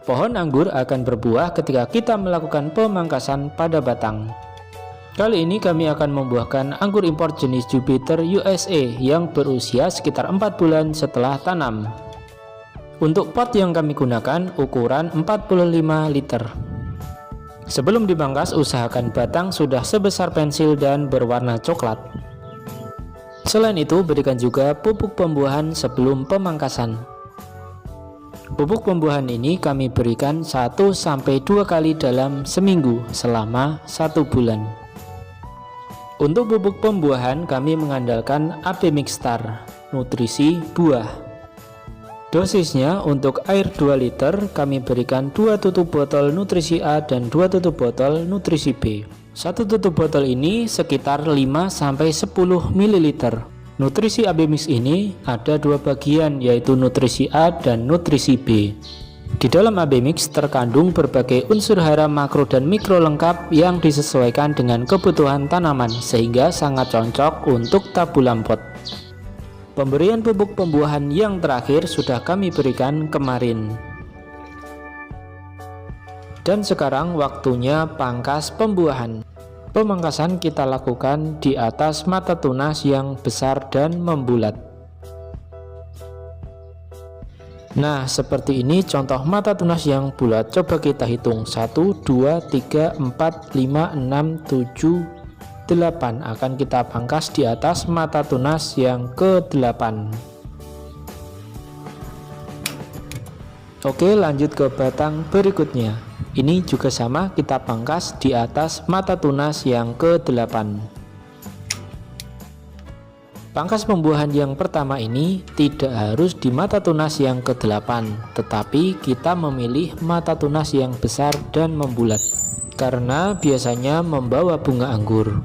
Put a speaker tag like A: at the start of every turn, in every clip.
A: Pohon anggur akan berbuah ketika kita melakukan pemangkasan pada batang. Kali ini kami akan membuahkan anggur impor jenis Jupiter USA yang berusia sekitar 4 bulan setelah tanam. Untuk pot yang kami gunakan ukuran 45 liter. Sebelum dipangkas, usahakan batang sudah sebesar pensil dan berwarna coklat. Selain itu, berikan juga pupuk pembuahan sebelum pemangkasan. Pupuk pembuahan ini kami berikan 1-2 kali dalam seminggu selama 1 bulan. Untuk pupuk pembuahan kami mengandalkan AB Mixstar, nutrisi buah. Dosisnya untuk air 2 liter kami berikan 2 tutup botol nutrisi A dan 2 tutup botol nutrisi B. 1 tutup botol ini sekitar 5-10 ml. Nutrisi AB Mix ini ada 2 bagian, yaitu nutrisi A dan nutrisi B. Di dalam AB Mix terkandung berbagai unsur hara makro dan mikro lengkap yang disesuaikan dengan kebutuhan tanaman, sehingga sangat cocok untuk tabulam pot. Pemberian pupuk pembuahan yang terakhir sudah kami berikan kemarin. Dan sekarang waktunya pangkas pembuahan. Pemangkasan kita lakukan di atas mata tunas yang besar dan membulat. Nah, seperti ini contoh mata tunas yang bulat. Coba kita hitung. 1, 2, 3, 4, 5, 6, 7, 8. Akan kita pangkas di atas mata tunas yang ke-8. Oke, lanjut ke batang berikutnya. Ini juga sama, kita pangkas di atas mata tunas yang ke-8. Pangkas pembuahan yang pertama ini tidak harus di mata tunas yang ke-8, tetapi kita memilih mata tunas yang besar dan membulat, karena biasanya membawa bunga anggur.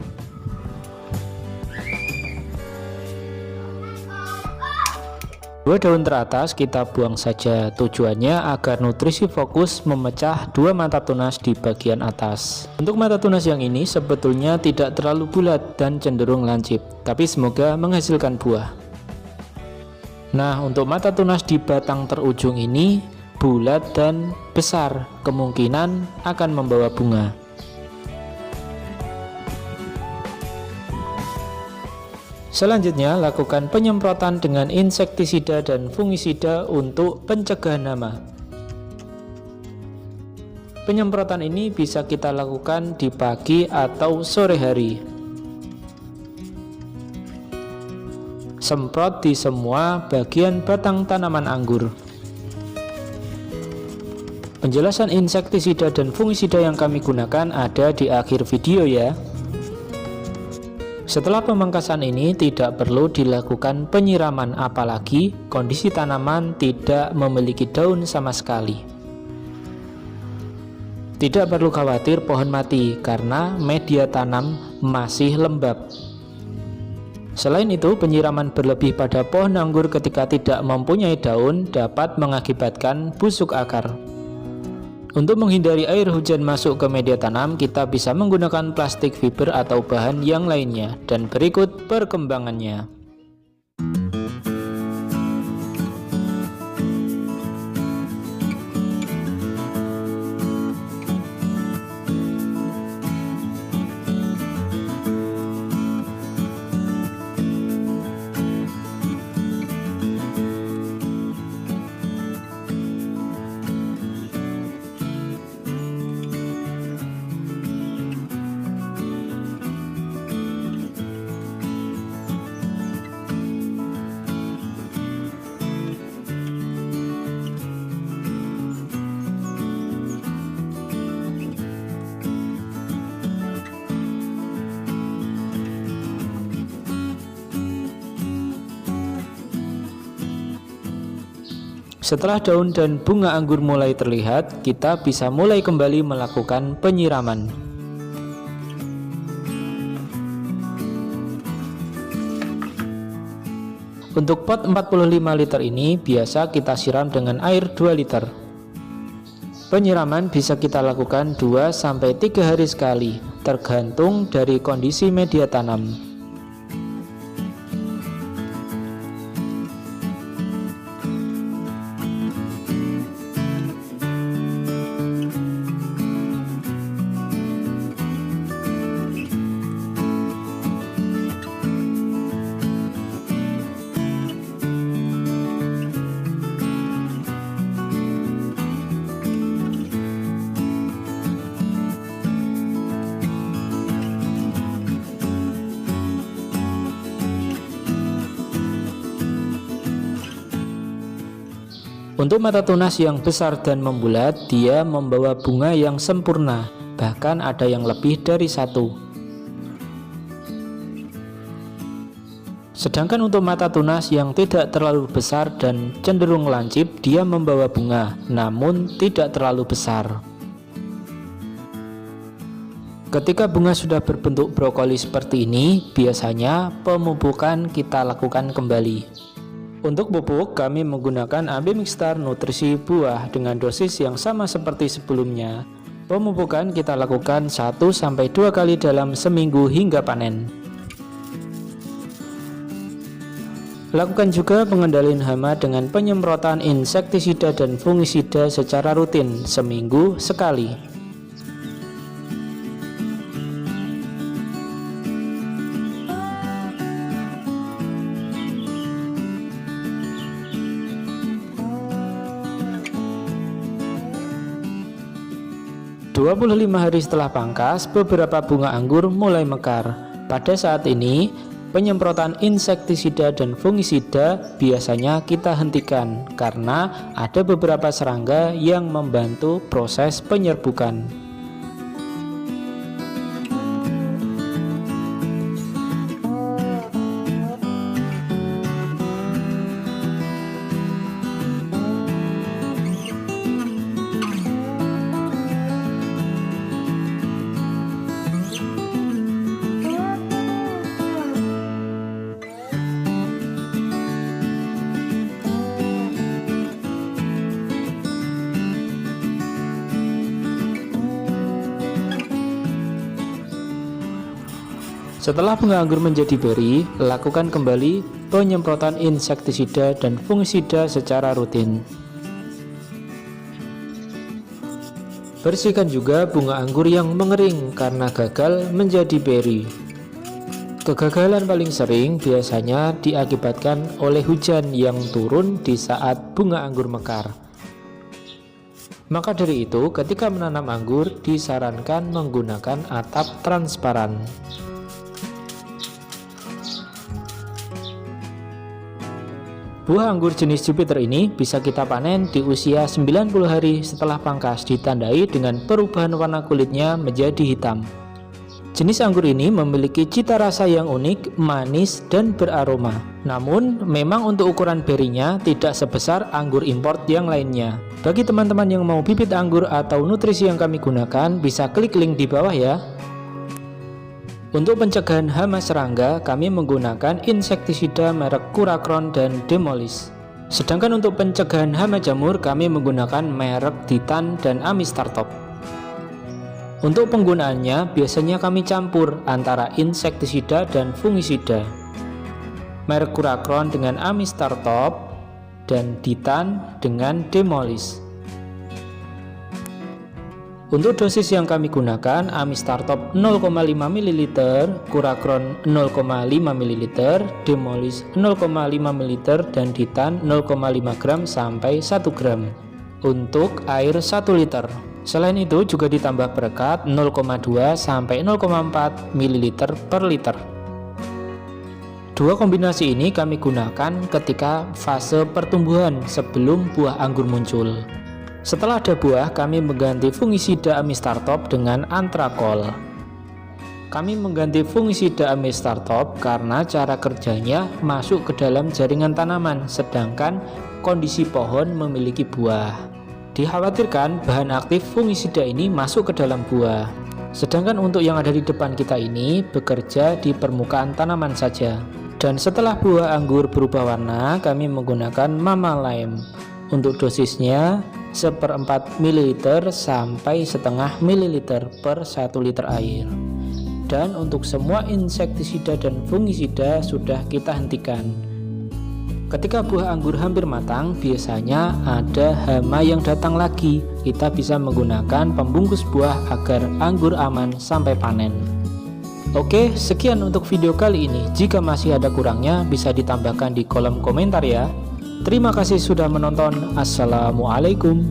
A: Dua daun teratas kita buang saja, tujuannya agar nutrisi fokus memecah 2 mata tunas di bagian atas. Untuk mata tunas yang ini sebetulnya tidak terlalu bulat dan cenderung lancip, tapi semoga menghasilkan buah. Nah, untuk mata tunas di batang terujung ini bulat dan besar, kemungkinan akan membawa bunga. Selanjutnya, lakukan penyemprotan dengan insektisida dan fungisida untuk pencegahan hama. Penyemprotan ini bisa kita lakukan di pagi atau sore hari. Semprot di semua bagian batang tanaman anggur. Penjelasan insektisida dan fungisida yang kami gunakan ada di akhir video ya. Setelah pemangkasan ini tidak perlu dilakukan penyiraman, apalagi kondisi tanaman tidak memiliki daun sama sekali. Tidak perlu khawatir pohon mati karena media tanam masih lembab. Selain itu, penyiraman berlebih pada pohon anggur ketika tidak mempunyai daun dapat mengakibatkan busuk akar. Untuk menghindari air hujan masuk ke media tanam, kita bisa menggunakan plastik fiber atau bahan yang lainnya. Dan berikut perkembangannya. Setelah daun dan bunga anggur mulai terlihat, kita bisa mulai kembali melakukan penyiraman. Untuk pot 45 liter ini biasa kita siram dengan air 2 liter. Penyiraman bisa kita lakukan 2-3 hari sekali, tergantung dari kondisi media tanam. Untuk mata tunas yang besar dan membulat, dia membawa bunga yang sempurna, bahkan ada yang lebih dari satu. Sedangkan untuk mata tunas yang tidak terlalu besar dan cenderung lancip, dia membawa bunga, namun tidak terlalu besar. Ketika bunga sudah berbentuk brokoli seperti ini, biasanya pemupukan kita lakukan kembali. Untuk pupuk, kami menggunakan AB Mixtar nutrisi buah dengan dosis yang sama seperti sebelumnya. Pemupukan kita lakukan 1-2 kali dalam seminggu hingga panen. Lakukan juga pengendalian hama dengan penyemprotan insektisida dan fungisida secara rutin, seminggu sekali. Dua 25 hari setelah pangkas, beberapa bunga anggur mulai mekar. Pada saat ini, penyemprotan insektisida dan fungisida biasanya kita hentikan karena ada beberapa serangga yang membantu proses penyerbukan. Setelah bunga anggur menjadi beri, lakukan kembali penyemprotan insektisida dan fungisida secara rutin. Bersihkan juga bunga anggur yang mengering karena gagal menjadi beri. Kegagalan paling sering biasanya diakibatkan oleh hujan yang turun di saat bunga anggur mekar. Maka dari itu, ketika menanam anggur disarankan menggunakan atap transparan. Buah anggur jenis Jupiter ini bisa kita panen di usia 90 hari setelah pangkas, ditandai dengan perubahan warna kulitnya menjadi hitam. Jenis anggur ini memiliki cita rasa yang unik, manis, dan beraroma. Namun, memang untuk ukuran berinya tidak sebesar anggur import yang lainnya. Bagi teman-teman yang mau bibit anggur atau nutrisi yang kami gunakan, bisa klik link di bawah ya. Untuk pencegahan hama serangga, kami menggunakan insektisida merek Curacron dan Demolis. Sedangkan untuk pencegahan hama jamur, kami menggunakan merek Titan dan Amistartop. Untuk penggunaannya, biasanya kami campur antara insektisida dan fungisida. Merek Curacron dengan Amistartop dan Titan dengan Demolis. Untuk dosis yang kami gunakan, Amistartop 0,5 ml, Curacron 0,5 ml, Demolis 0,5 ml, dan Titan 0,5 gram sampai 1 gram untuk air 1 liter. Selain itu juga ditambah perekat 0,2 sampai 0,4 ml per liter. Dua kombinasi ini kami gunakan ketika fase pertumbuhan sebelum buah anggur muncul. Setelah ada buah, kami mengganti fungisida Amistartop dengan Antrakol. Kami mengganti fungisida Amistartop karena cara kerjanya masuk ke dalam jaringan tanaman, sedangkan kondisi pohon memiliki buah. Dikhawatirkan bahan aktif fungisida ini masuk ke dalam buah. Sedangkan untuk yang ada di depan kita ini bekerja di permukaan tanaman saja. Dan setelah buah anggur berubah warna, kami menggunakan Mama Lime. Untuk dosisnya 1/4 ml sampai 0,5 ml per 1 liter air. Dan untuk semua insektisida dan fungisida sudah kita hentikan. Ketika buah anggur hampir matang, biasanya ada hama yang datang lagi. Kita bisa menggunakan pembungkus buah agar anggur aman sampai panen. Oke, sekian untuk video kali ini. Jika masih ada kurangnya, bisa ditambahkan di kolom komentar ya. Terima kasih sudah menonton. Assalamualaikum.